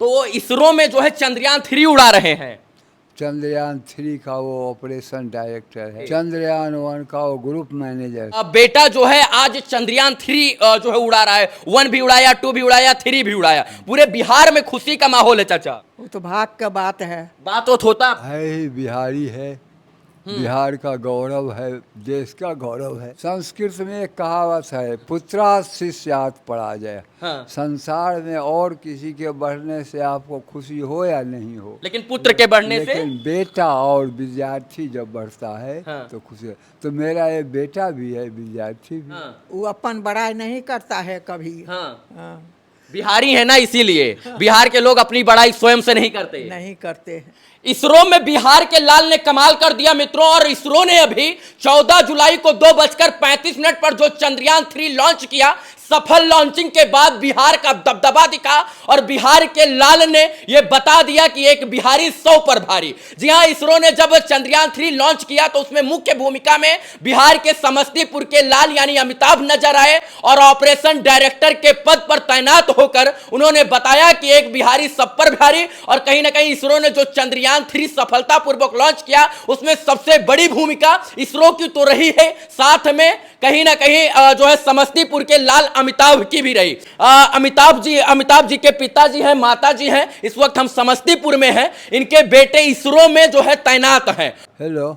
तो इसरो में जो है चंद्रयान 3 उड़ा रहे हैं। चंद्रयान 3 का वो ऑपरेशन डायरेक्टर है, चंद्रयान 1 का वो ग्रुप मैनेजर। अब बेटा जो है आज चंद्रयान 3 जो है उड़ा रहा है। 1 भी उड़ाया, 2 भी उड़ाया, 3 भी उड़ाया। पूरे बिहार में खुशी का माहौल है चाचा। वो तो भाग का बात है। बात होता है ही बिहारी है, बिहार का गौरव है, देश का गौरव है। संस्कृत में एक कहावत है, पुत्रात् शिष्यात् पराजय। हाँ। संसार में और किसी के बढ़ने से आपको खुशी हो या नहीं हो, लेकिन पुत्र के बढ़ने से लेकिन बेटा और विद्यार्थी जब बढ़ता है हाँ। तो खुशी है। तो मेरा ये बेटा भी है, विद्यार्थी भी। हाँ। वो अपन बड़ाई नहीं करता है कभी। हाँ। हाँ, बिहारी है ना, इसीलिए बिहार के लोग अपनी बड़ाई स्वयं से नहीं करते। नहीं करते हैं। इसरो में बिहार के लाल ने कमाल कर दिया मित्रों। और इसरो ने अभी 14 जुलाई को 2:35 पर जो चंद्रयान 3 लॉन्च किया, सफल लॉन्चिंग के बाद बिहार का दबदबा दिखा और बिहार के लाल ने यह बता दिया कि एक बिहारी 100 पर भारी। जी हां, इसरो ने जब चंद्रयान 3 लॉन्च किया तो उसमें मुख्य भूमिका में बिहार के समस्तीपुर के लाल यानी अमिताभ नजर आए और ऑपरेशन डायरेक्टर के पद पर तैनात होकर उन्होंने बताया कि एक बिहारी 100 पर भारी। और कहीं ना कहीं इसरो ने जो चंद्रयान 3 सफलतापूर्वक लॉन्च किया उसमें सबसे बड़ी भूमिका इसरो की तो रही है, साथ में कहीं ना कहीं जो है समस्तीपुर के लाल अमिताभ की भी रही। अमिताभ जी के पिताजी हैं, माता जी हैं। इस वक्त हम समस्तीपुर में हैं, इनके बेटे इसरो में जो है तैनात हैं। हेलो,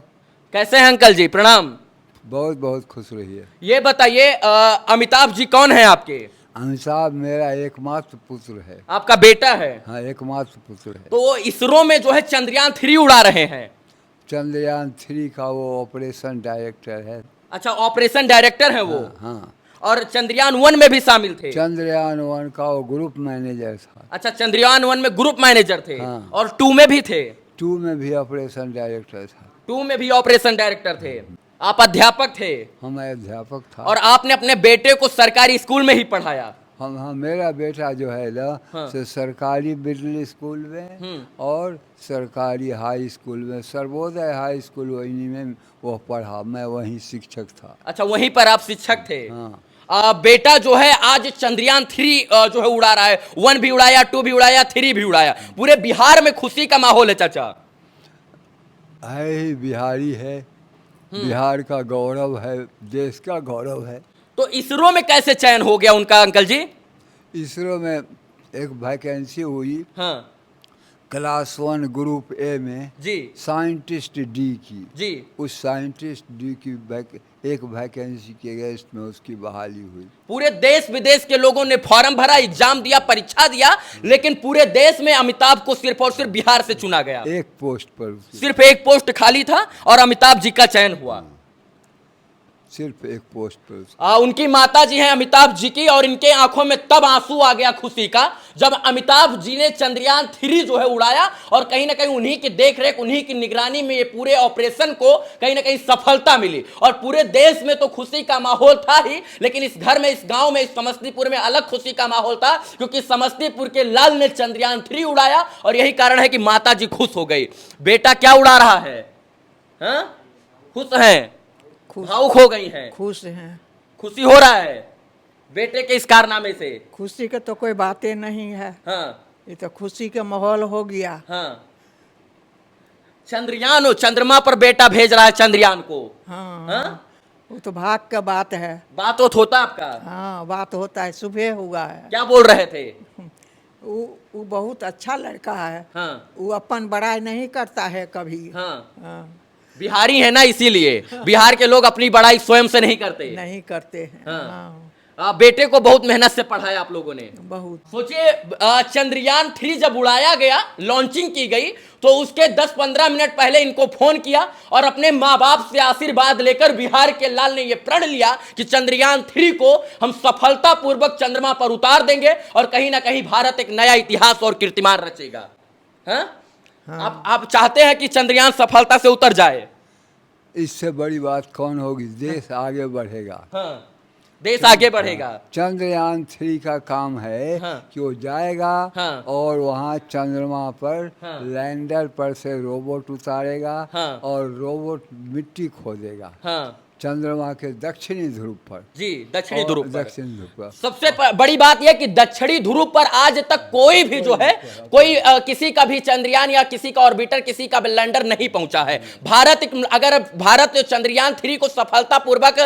कैसे हैं अंकल जी? प्रणाम। बहुत बहुत खुश रहिए। ये बताइए अमिताभ जी कौन है आपके? अमिताभ मेरा एकमात्र पुत्र है। आपका बेटा है? हाँ, एकमात्र पुत्र है। तो वो इसरो में जो है चंद्रयान 3 उड़ा रहे हैं। चंद्रयान 3 का वो ऑपरेशन डायरेक्टर है। अच्छा, ऑपरेशन डायरेक्टर है वो। हाँ, और चंद्रयान 1 में भी शामिल थे? चंद्रयान 1 का वो ग्रुप मैनेजर था। अच्छा, चंद्रयान 1 में ग्रुप मैनेजर थे। हाँ। और 2 में भी थे? 2 में भी ऑपरेशन डायरेक्टर था। 2 में भी ऑपरेशन डायरेक्टर थे। आप अध्यापक थे? हम अध्यापक था। और आपने अपने बेटे को सरकारी स्कूल में ही पढ़ाया? हम मेरा बेटा जो है ना, हाँ। से सरकारी मिडिल स्कूल में और सरकारी हाई स्कूल में, सर्वोदय हाई स्कूल वहीं में वो पढ़ा। मैं वहीं शिक्षक था। अच्छा, वहीं पर आप शिक्षक थे। हाँ। बेटा जो है आज चंद्रयान 3 जो है उड़ा रहा है। 1 भी उड़ाया, 2 भी उड़ाया, 3 भी उड़ाया। पूरे बिहार में खुशी का माहौल है चाचा। है ही बिहारी है, बिहार का गौरव है, देश का गौरव है। तो इसरो में कैसे चयन हो गया उनका अंकल जी? इसरो में एक वैकेंसी हुई, हाँ क्लास 1 ग्रुप ए में जी साइंटिस्ट डी की। जी। उस साइंटिस्ट डी की एक वैकेंसी के गेस्ट में उसकी बहाली हुई। पूरे देश विदेश के लोगों ने फॉर्म भरा, एग्जाम दिया, परीक्षा दिया, लेकिन पूरे देश में अमिताभ को सिर्फ और सिर्फ बिहार से चुना गया। एक पोस्ट पर, सिर्फ एक पोस्ट खाली था और अमिताभ जी का चयन हुआ। सिर्फ एक पोस्ट पर। उनकी माता जी हैं अमिताभ जी की, और इनके आंखों में तब आंसू आ गया खुशी का जब अमिताभ जी ने चंद्रयान 3 जो है उड़ाया। और कहीं ना कहीं उन्हीं की देखरेख, उन्हीं की निगरानी में ये पूरे ऑपरेशन को कहीं ना कहीं सफलता मिली। और पूरे देश में तो खुशी का माहौल था ही, लेकिन इस घर में, इस गांव में, इस समस्तीपुर में अलग खुशी का माहौल था, क्योंकि समस्तीपुर के लाल ने चंद्रयान 3 उड़ाया। और यही कारण है कि माता जी खुश हो गई। बेटा क्या उड़ा रहा है? हाँ? खुश है, भावुक हो गई हैं, खुश हैं। खुशी हो रहा है बेटे के इस कारनामे से। खुशी के तो कोई बातें नहीं है। हाँ ये तो खुशी का माहौल हो गया। हाँ। चंद्रयान, चंद्रमा पर बेटा भेज रहा है चंद्रयान को। हाँ, हाँ? वो तो भाग का बात है। बात होता आपका? हाँ, बात होता है, सुबह हुआ है। क्या बोल रहे थे? वो बहुत अच्छा लड़का है। हाँ वो अपन बड़ाई नहीं करता है कभी। हाँ। हाँ, बिहारी है ना, इसीलिए बिहार के लोग अपनी बड़ाई स्वयं से नहीं करते। नहीं करते हैं। हाँ। हाँ, बेटे को बहुत मेहनत से पढ़ाया आप लोगों ने। बहुत। सोचिए, चंद्रयान 3 जब उड़ाया गया, लॉन्चिंग की गई, तो उसके 10-15 मिनट पहले इनको फोन किया और अपने माँ बाप से आशीर्वाद लेकर बिहार के लाल ने यह प्रण लिया कि चंद्रयान 3 को हम सफलतापूर्वक चंद्रमा पर उतार देंगे और कहीं ना कहीं भारत एक नया इतिहास और कीर्तिमान रचेगा। हाँ? हाँ। आप चाहते हैं कि चंद्रयान सफलता से उतर जाए? इससे बड़ी बात कौन होगी? देश आगे बढ़ेगा। हाँ, देश आगे बढ़ेगा। चंद्रयान 3 का काम है हाँ। कि वो जाएगा हाँ। और वहाँ चंद्रमा पर हाँ। लैंडर पर से रोबोट उतारेगा। हाँ। और रोबोट मिट्टी खोदेगा। हाँ चंद्रमा के दक्षिणी ध्रुव पर। जी, दक्षिणी और ध्रुव पर। दक्षिणी ध्रुव पर। सबसे बड़ी बात यह कि दक्षिणी ध्रुव पर आज तक कोई भी जो है कोई किसी का भी चंद्रयान या किसी का ऑर्बिटर, किसी का लैंडर नहीं पहुंचा है। अगर भारत चंद्रयान 3 को सफलतापूर्वक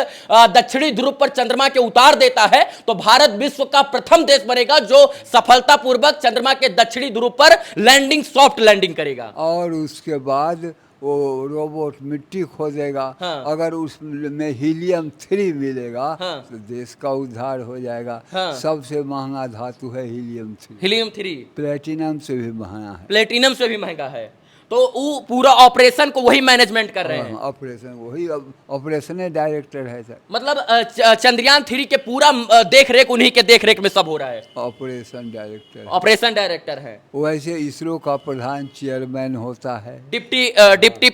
दक्षिणी ध्रुव पर चंद्रमा के उतार देता है तो भारत विश्व का प्रथम देश बनेगा जो सफलतापूर्वक चंद्रमा के दक्षिणी ध्रुव पर लैंडिंग, सॉफ्ट लैंडिंग करेगा। और उसके बाद वो रोबोट मिट्टी खोदेगा। हाँ। अगर उसमें हीलियम 3 मिलेगा हाँ। तो देश का उद्धार हो जाएगा। हाँ। सबसे महंगा धातु है हीलियम 3। हीलियम 3 प्लेटिनम से भी महंगा है। प्लेटिनम से भी महंगा है। तो वो पूरा ऑपरेशन को वही मैनेजमेंट कर रहे हैं। ऑपरेशन वही ऑपरेशन डायरेक्टर है सर। मतलब चंद्रयान 3 के पूरा देख रेख उन्हीं के देख रेख में सब हो रहा है। Operation director. ऑपरेशन डायरेक्टर है। वैसे इसरो का प्रधान चेयरमैन होता है। डिप्टी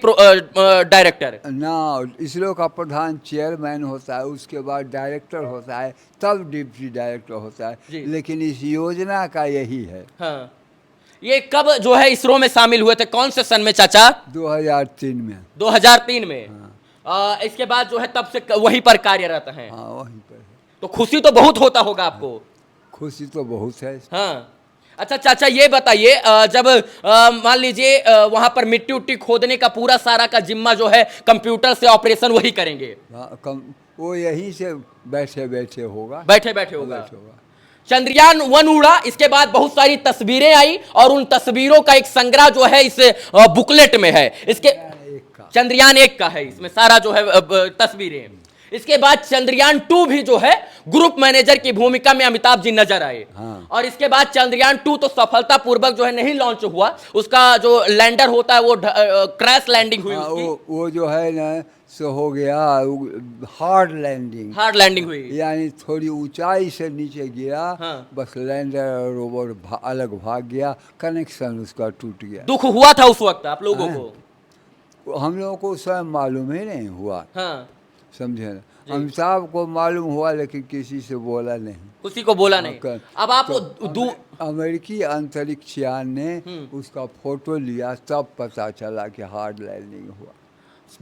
डायरेक्टर ना, इसरो का प्रधान चेयरमैन होता है, उसके बाद डायरेक्टर होता है, तब डिप्टी डायरेक्टर होता जी। है। लेकिन इस योजना का यही है। हाँ। ये कब जो है इसरो में शामिल हुए थे, कौन से सन में चाचा? 2003 में। 2003 में। इसके बाद जो है तब से वहीं पर कार्यरत हैं। हाँ, वहीं पर है। तो खुशी तो बहुत होता होगा आपको। खुशी तो बहुत है। हाँ। अच्छा चाचा ये बताइए, जब मान लीजिए वहां पर मिट्टी उट्टी खोदने का पूरा सारा का जिम्मा जो है कंप्यूटर से ऑपरेशन वही करेंगे। वो यहीं से बैठे बैठे होगा। बैठे बैठे होगा। चंद्रयान 1 उड़ा, इसके बाद बहुत सारी तस्वीरें आई और उन तस्वीरों का एक संग्रह जो है इस बुकलेट में है। इसके चंद्रयान 1 का है, इसमें सारा जो है तस्वीरें। इसके बाद चंद्रयान 2 भी जो है ग्रुप मैनेजर की भूमिका में अमिताभ जी नजर आए। हाँ। और इसके बाद चंद्रयान 2 तो सफलतापूर्वक जो है नहीं लॉन्च हुआ, उसका जो लैंडर होता है वो क्रैश लैंडिंग हुई उसकी। वो जो है ना सो हो गया हार्ड लैंडिंग। हार्ड लैंडिंग हुई, यानी थोड़ी ऊंचाई से नीचे गिरा। हाँ। बस लैंडर और रोबोट अलग भाग गया, कनेक्शन उसका टूट गया। दुख हुआ था उस वक्त आप लोगों को? हम लोगों को स्वयं मालूम ही नहीं हुआ। हाँ। समझे ना, अमिताभ को मालूम हुआ लेकिन किसी से बोला नहीं। किसी को बोला नहीं। अब आप अमेरिकी अंतरिक्ष यान ने उसका फोटो लिया, तब पता चला कि हार्ड लैंडिंग हुआ।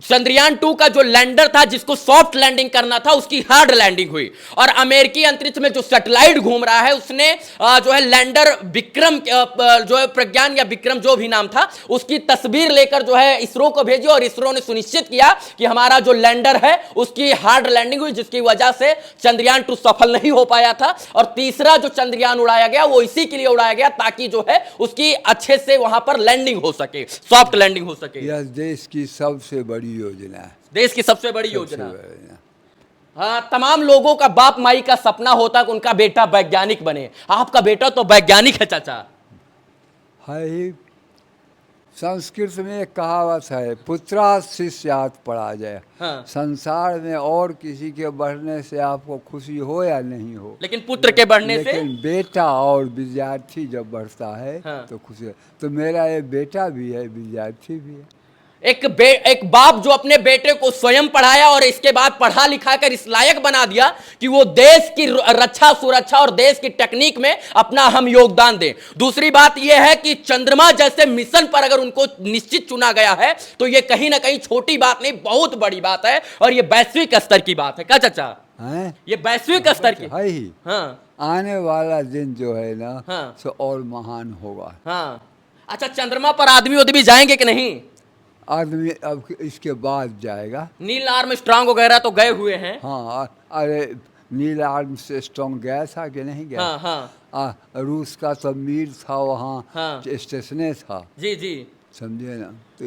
चंद्रयान 2 का जो लैंडर था जिसको सॉफ्ट लैंडिंग करना था उसकी हार्ड लैंडिंग हुई। और अमेरिकी अंतरिक्ष में जो सैटेलाइट घूम रहा है उसने जो है लैंडर विक्रम जो है प्रज्ञान या विक्रम जो भी नाम था उसकी तस्वीर लेकर जो है इसरो को भेजी और इसरो ने सुनिश्चित किया कि हमारा जो लैंडर है उसकी हार्ड लैंडिंग हुई, जिसकी वजह से चंद्रयान 2 सफल नहीं हो पाया था। और तीसरा जो चंद्रयान उड़ाया गया वो इसी के लिए उड़ाया गया ताकि जो है उसकी अच्छे से वहां पर लैंडिंग हो सके, सॉफ्ट लैंडिंग हो सके। यह देश की सबसे बड़ी योजना है। देश की सबसे बड़ी योजना। हाँ, तमाम लोगों का बाप माई का सपना होता है कि उनका बेटा वैज्ञानिक बने। आपका बेटा तो वैज्ञानिक है चाचा। है ही। संस्कृत में एक कहावत है, पुत्रा शिष्यात पराजय। हाँ। संसार में और किसी के बढ़ने से आपको खुशी हो या नहीं हो, लेकिन पुत्र के बढ़ने से, लेकिन बेटा और विद्यार्थी जब बढ़ता है हाँ। तो खुशी। तो मेरा ये बेटा भी है, विद्यार्थी भी है। एक बाप जो अपने बेटे को स्वयं पढ़ाया और इसके बाद पढ़ा लिखा कर इस लायक बना दिया कि वो देश की रक्षा सुरक्षा और देश की टेक्निक में अपना अहम योगदान दे। दूसरी बात यह है कि चंद्रमा जैसे मिशन पर अगर उनको निश्चित चुना गया है तो ये कहीं ना कहीं छोटी बात नहीं, बहुत बड़ी बात है और ये वैश्विक स्तर की बात है। क्या चाचा? हैं? ये वैश्विक स्तर की है ही। हाँ। आने वाला दिन जो है ना, हाँ। सो और महान होगा। हाँ। अच्छा, चंद्रमा पर आदमी उदमी जाएंगे कि नहीं? आदमी अब इसके बाद जाएगा। नील आर्मस्ट्रांग वगैरह तो गए हुए हैं। हाँ, अरे नील आर्मस्ट्रांग गया था कि नहीं गया? हाँ, हाँ। रूस का तो मीर था वहाँ। हाँ। स्टेशने था। जी जी। समझे ना। तो